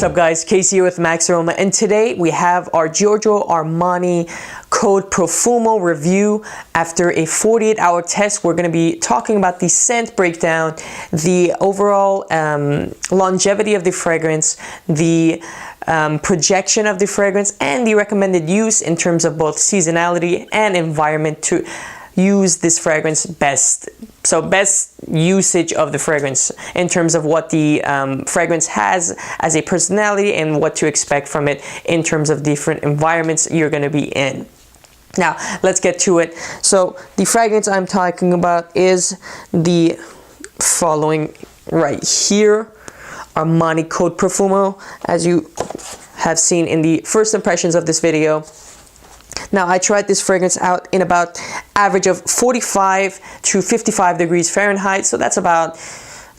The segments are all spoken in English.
What's up guys, Kasey here with Max Aroma, and today we have our Giorgio Armani Code Profumo review. After a 48-hour test, we're going to be talking about the scent breakdown, the overall longevity of the fragrance, the projection of the fragrance, and the recommended use in terms of both seasonality and environment to use this fragrance best. So best usage of the fragrance in terms of what the fragrance has as a personality and what to expect from it in terms of different environments you're going to be in. Now let's get to it. So the fragrance I'm talking about is the following right here, Armani Code Profumo, as you have seen in the first impressions of this video. Now, I tried this fragrance out in about average of 45 to 55 degrees Fahrenheit. So that's about,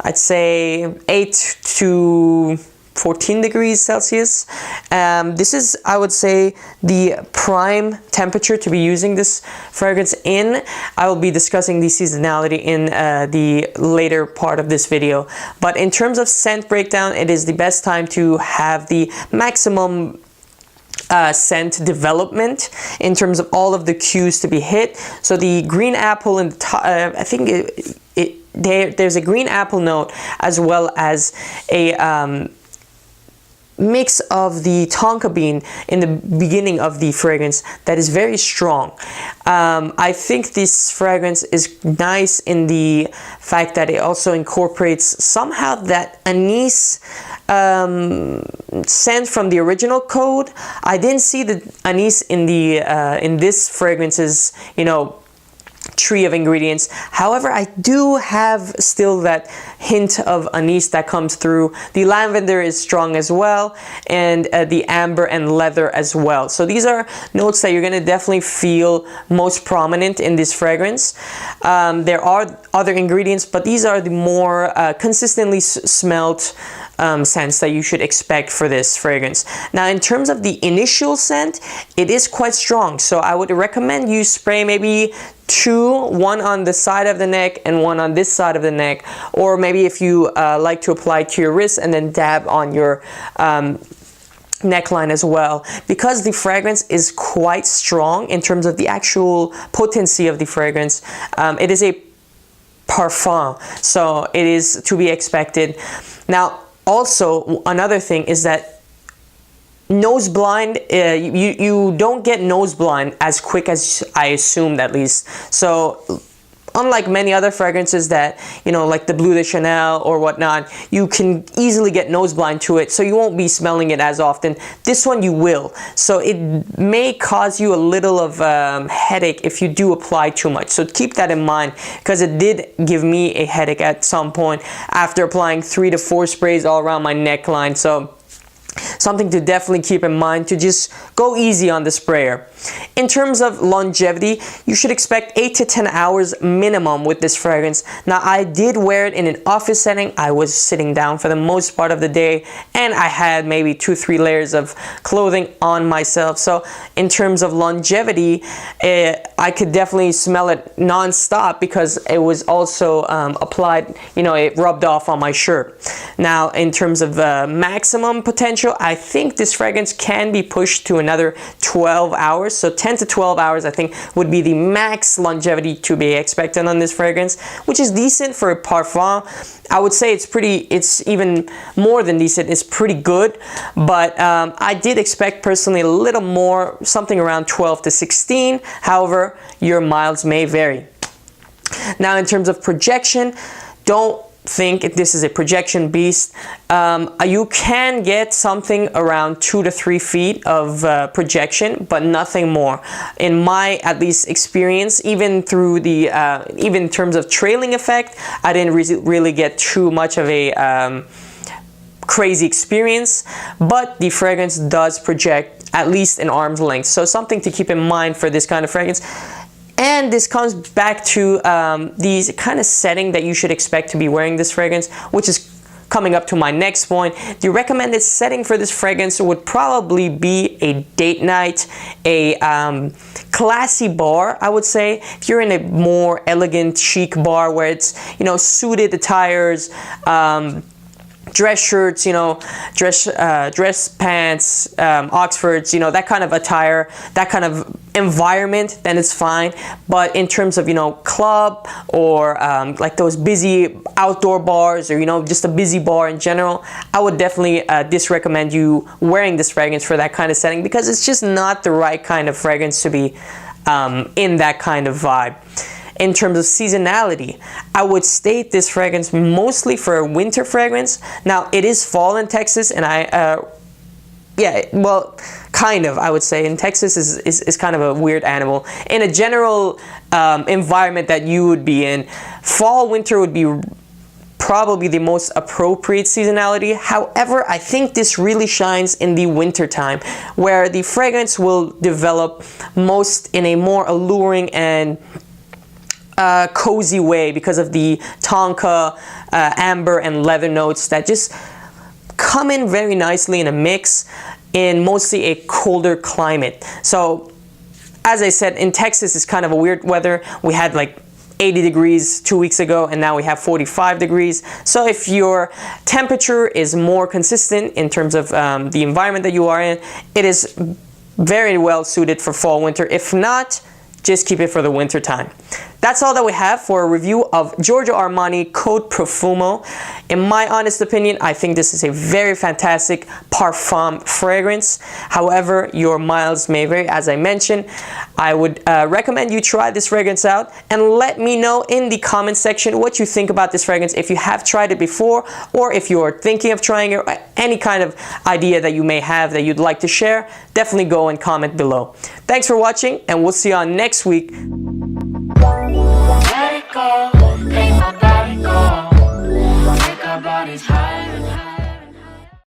I'd say, 8 to 14 degrees Celsius. This is, I would say, the prime temperature to be using this fragrance in. I will be discussing the seasonality in the later part of this video. But in terms of scent breakdown, it is the best time to have the maximum scent development in terms of all of the cues to be hit. So the green apple in the top, I think there's a green apple note as well as a mix of the tonka bean in the beginning of the fragrance that is very strong. I think this fragrance is nice in the fact that it also incorporates somehow that anise scent from the original Code. I didn't see the anise in the in this fragrance's, you know, tree of ingredients. However, I do have still that hint of anise that comes through. The lavender is strong as well, and the amber and leather as well. So these are notes that you're going to definitely feel most prominent in this fragrance. There are other ingredients, but these are the more consistently smelled scents that you should expect for this fragrance. Now, in terms of the initial scent, it is quite strong. So I would recommend you spray maybe two, one on the side of the neck and one on this side of the neck, or maybe if you like to apply to your wrist and then dab on your neckline as well, because the fragrance is quite strong in terms of the actual potency of the fragrance. It is a parfum, so it is to be expected. Now, also, another thing is that nose blind, you don't get nose blind as quick as I assumed, at least. So unlike many other fragrances that, you know, like the Bleu de Chanel or whatnot, you can easily get nose blind to it, so you won't be smelling it as often. This one you will. So it may cause you a little of headache if you do apply too much. So keep that in mind, because it did give me a headache at some point after applying 3 to 4 sprays all around my neckline. So something to definitely keep in mind, to just go easy on the sprayer. In terms of longevity, you should expect 8 to 10 hours minimum with this fragrance. Now, I did wear it in an office setting. I was sitting down for the most part of the day, and I had maybe 2-3 layers of clothing on myself. So in terms of longevity, I could definitely smell it non-stop because it was also applied, you know, it rubbed off on my shirt. Now, in terms of maximum potential, I think this fragrance can be pushed to another 12 hours. So 10 to 12 hours, I think, would be the max longevity to be expected on this fragrance, which is decent for a parfum. I would say it's even more than decent. It's pretty good, but I did expect personally a little more, something around 12 to 16. However, your miles may vary. Now, in terms of projection, don't think this is a projection beast. You can get something around 2 to 3 feet of projection, but nothing more. In my, at least, experience, even through the even in terms of trailing effect, I didn't really get too much of a crazy experience, but the fragrance does project at least an arm's length. So something to keep in mind for this kind of fragrance. And this comes back to the kind of setting that you should expect to be wearing this fragrance, which is coming up to my next point. The recommended setting for this fragrance would probably be a date night, a classy bar, I would say. If you're in a more elegant, chic bar where it's, you know, suited attires, dress shirts, you know, dress pants, Oxfords, you know, that kind of attire, that kind of environment, then it's fine. But in terms of, you know, club or like those busy outdoor bars, or, you know, just a busy bar in general, I would definitely disrecommend you wearing this fragrance for that kind of setting, because it's just not the right kind of fragrance to be in that kind of vibe. In terms of seasonality, I would state this fragrance mostly for a winter fragrance. Now, it is fall in Texas, and yeah, well, kind of, I would say. In Texas is kind of a weird animal. In a general environment that you would be in, fall, winter would be probably the most appropriate seasonality. However, I think this really shines in the winter time, where the fragrance will develop most in a more alluring and cozy way, because of the tonka, amber, and leather notes that just come in very nicely in a mix in mostly a colder climate. So, as I said, in Texas, it's kind of a weird weather. We had like 80 degrees 2 weeks ago, and now we have 45 degrees. So if your temperature is more consistent in terms of the environment that you are in, it is very well suited for fall, winter. If not, just keep it for the winter time. That's all that we have for a review of Giorgio Armani Code Profumo. In my honest opinion, I think this is a very fantastic parfum fragrance. However, your miles may vary, as I mentioned. I would recommend you try this fragrance out, and let me know in the comment section what you think about this fragrance, if you have tried it before, or if you're thinking of trying it, or any kind of idea that you may have that you'd like to share. Definitely go and comment below. Thanks for watching, and we'll see you on next week. Let it go, make my body go, make our bodies higher and higher.